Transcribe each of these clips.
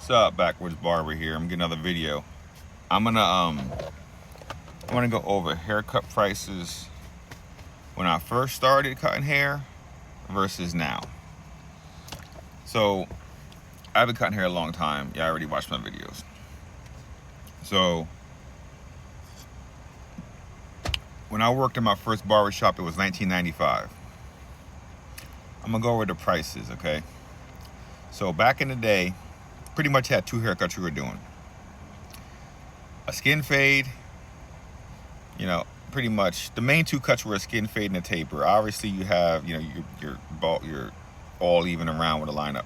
What's up, backwards barber here. I'm getting another video. I'm gonna go over haircut prices when I first started cutting hair versus now. So I've been cutting hair a long time. Yeah, I already watched my videos. So when I worked in my first barber shop, it was $19.95. I'm gonna go over the prices, okay? So back in the day, pretty much had two haircuts you were doing. A skin fade, pretty much the main two cuts were a skin fade and a taper. Obviously you have, your all even around with a lineup.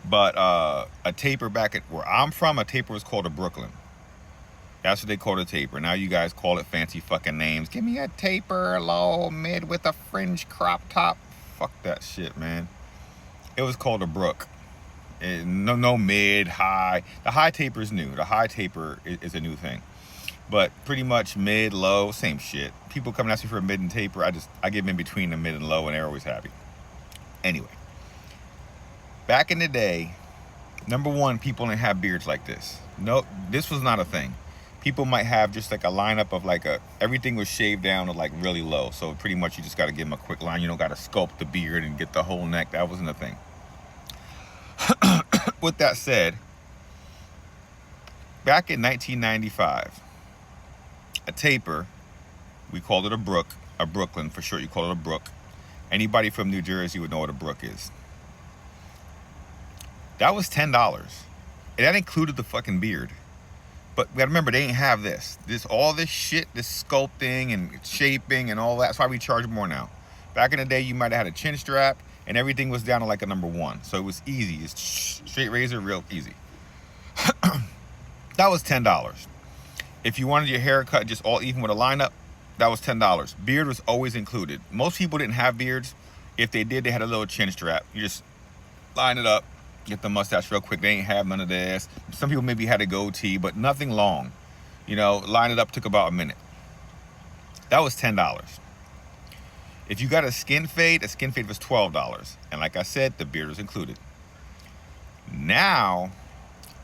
But a taper back at where I'm from, a taper was called a Brooklyn. That's what they called a taper. Now you guys call it fancy fucking names. Give me a taper, low, mid with a fringe crop top. Fuck that shit, man. It was called a Brook. No mid, high. The high taper is new. The high taper is a new thing. But pretty much mid, low, same shit. People come and ask me for a mid and taper. I give them in between the mid and low, and they're always happy. Anyway, back in the day, number one, people didn't have beards like this. No, this was not a thing. People might have just like a lineup of everything was shaved down to like really low. So pretty much you just got to give them a quick line. You don't got to sculpt the beard and get the whole neck. That wasn't a thing. With that said, back in 1995, a taper, we called it a Brooklyn for short. You call it a Brook. Anybody from New Jersey would know what a Brook is. That was $10. And that included the fucking beard. But we gotta remember, they didn't have this. All this shit, this sculpting and shaping and all that. That's why we charge more now. Back in the day, you might have had a chin strap and everything was down to like a number one. So it was easy. It's straight razor, real easy. That was $10. If you wanted your hair cut just all even with a lineup, that was $10. Beard was always included. Most people didn't have beards. If they did, they had a little chin strap. You just line it up, get the mustache real quick. They ain't have none of this. Some people maybe had a goatee, but nothing long. Line it up took about a minute. That was $10. If you got a skin fade was $12. And like I said, the beard was included. Now,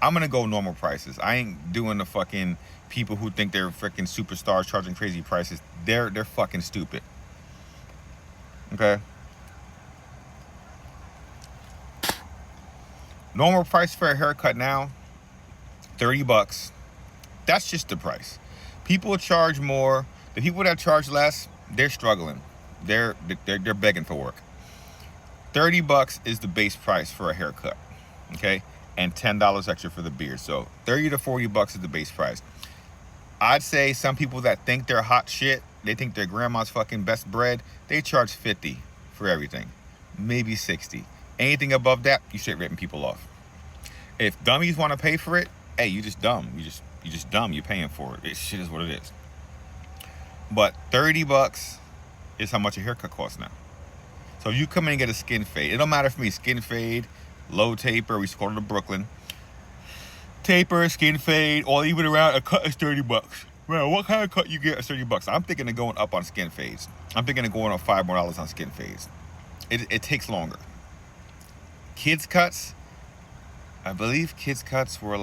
I'm gonna go normal prices. I ain't doing the fucking people who think they're freaking superstars charging crazy prices. They're fucking stupid. Okay? Normal price for a haircut now, $30. That's just the price. People charge more. The people that charge less, they're struggling. They're begging for work. $30 is the base price for a haircut, okay? And $10 extra for the beard. So $30 to $40 is the base price. I'd say some people that think they're hot shit, they think their grandma's fucking best bread, they charge $50 for everything, maybe $60. Anything above that, you straight ripping people off. If dummies want to pay for it, hey, you just dumb. You just dumb. You're paying for it. This shit is what it is. But $30 is how much a haircut costs now. So if you come in and get a skin fade, it don't matter for me. Skin fade, low taper, we used to call it a Brooklyn. Taper, skin fade, or even around a cut is $30. Man, what kind of cut you get is $30? I'm thinking of going up on skin fades. I'm thinking of going up $5 more on skin fades. It takes longer. Kids cuts, I believe kids cuts were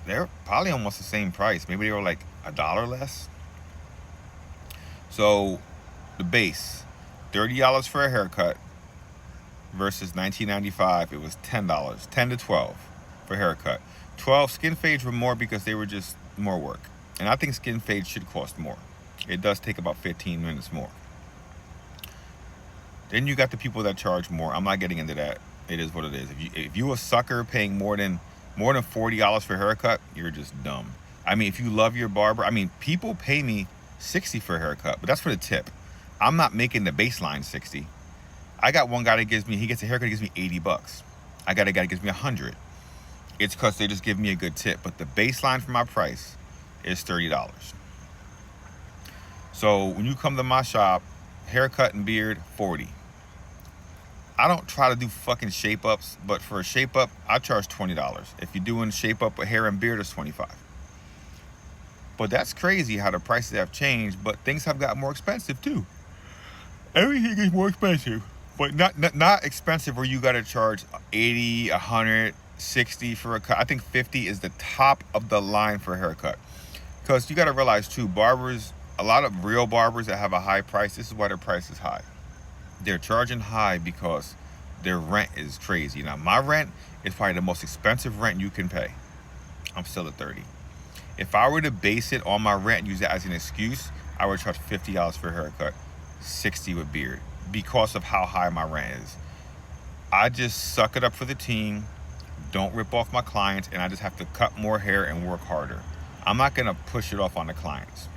they're probably almost the same price. Maybe they were like $1 less. So the base, $30 for a haircut versus $19.95. It was $10, $10 to $12 for a haircut. 12 skin fades were more because they were just more work. And I think skin fades should cost more. It does take about 15 minutes more. Then you got the people that charge more. I'm not getting into that. It is what it is. If you a sucker paying more than $40 for a haircut, you're just dumb. I mean, if you love your barber, people pay me $60 for a haircut, but that's for the tip. I'm not making the baseline $60. I got one guy that he gets a haircut, he gives me $80. I got a guy that gives me $100. It's because they just give me a good tip, but the baseline for my price is $30. So when you come to my shop, haircut and beard, $40. I don't try to do fucking shape ups, but for a shape up, I charge $20. If you're doing shape up with hair and beard, it's $25. But that's crazy how the prices have changed, but things have gotten more expensive too. Everything is more expensive. But not expensive where you got to charge 80, 100, 60 for a cut. I think 50 is the top of the line for a haircut. Because you got to realize too, barbers, a lot of real barbers that have a high price, this is why their price is high. They're charging high because their rent is crazy. Now, my rent is probably the most expensive rent you can pay. I'm still at 30. If I were to base it on my rent and use it as an excuse, I would charge $50 for a haircut, 60 with beard, because of how high my rent is. I just suck it up for the team, don't rip off my clients, and I just have to cut more hair and work harder. I'm not gonna push it off on the clients.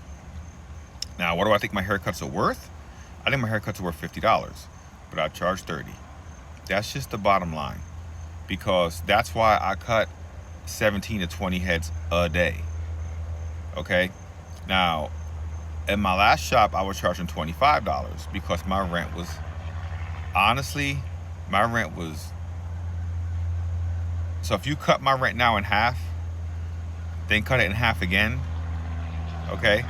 Now, what do I think my haircuts are worth? I think my haircuts are worth $50, but I charge 30. That's just the bottom line, because that's why I cut 17 to 20 heads a day. Okay? Now, in my last shop, I was charging $25 because my rent was, honestly, so if you cut my rent now in half, then cut it in half again, okay?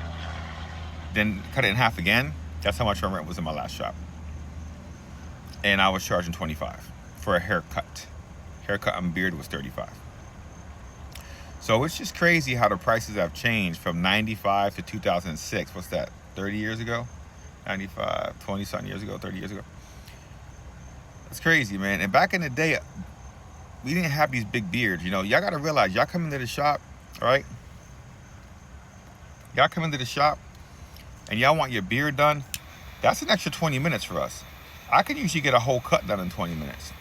Then cut it in half again, that's how much my rent was in my last shop. And I was charging $25 for a haircut. Haircut and beard was $35. So it's just crazy how the prices have changed from 95 to 2006. What's that, 30 years ago? 95, 20-something years ago, 30 years ago. It's crazy, man. And back in the day, we didn't have these big beards. You know, y'all got to realize, y'all come into the shop, all right? Y'all come into the shop and y'all want your beard done. That's an extra 20 minutes for us. I can usually get a whole cut done in 20 minutes.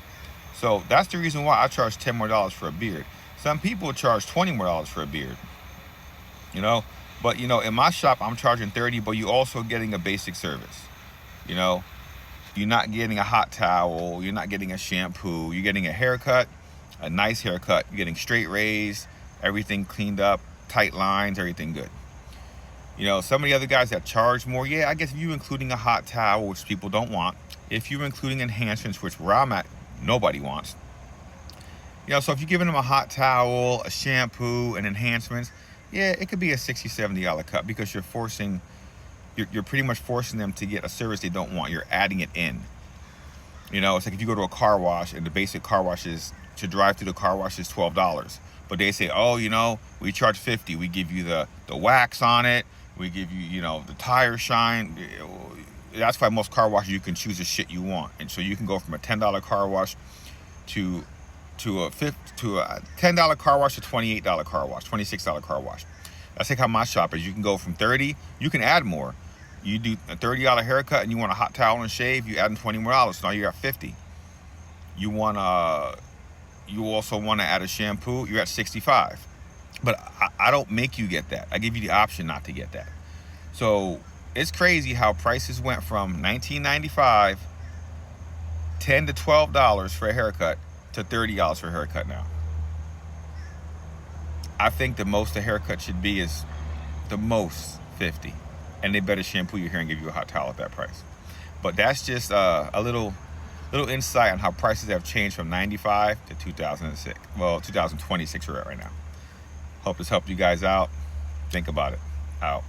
So that's the reason why I charge $10 more for a beard. Some people charge $20 more for a beard, you know. But, you know, in my shop, I'm charging $30, but you're also getting a basic service. You know, you're not getting a hot towel. You're not getting a shampoo. You're getting a haircut, a nice haircut. You're getting straight raised, everything cleaned up, tight lines, everything good. You know, some of the other guys that charge more, yeah, I guess if you're including a hot towel, which people don't want, if you're including enhancements, which where I'm at, nobody wants. You know, so if you're giving them a hot towel, a shampoo, and enhancements, yeah, it could be a $60, $70 cut because you're pretty much forcing them to get a service they don't want. You're adding it in. You know, it's like if you go to a car wash and the basic car wash is, to drive through the car wash is $12. But they say, oh, you know, we charge $50. We give you the wax on it. We give you, you know, the tire shine. That's why most car washes, you can choose the shit you want. And so you can go from a $10 car wash to a $10 car wash to $28 car wash, $26 car wash. That's like how my shop is. You can go from 30, you can add more. You do a $30 haircut and you want a hot towel and shave, you add in $20 more. So now you're at $50. You also want to add a shampoo, you're at $65. But I don't make you get that. I give you the option not to get that. So it's crazy how prices went from $19.95, $10 to $12 for a haircut, to $30 for a haircut now. I think the most a haircut should be is the most $50. And they better shampoo your hair and give you a hot towel at that price. But that's just a little insight on how prices have changed from 95 to 2006. Well, 2026 we're at right now. Hope this helped you guys out. Think about it. Out.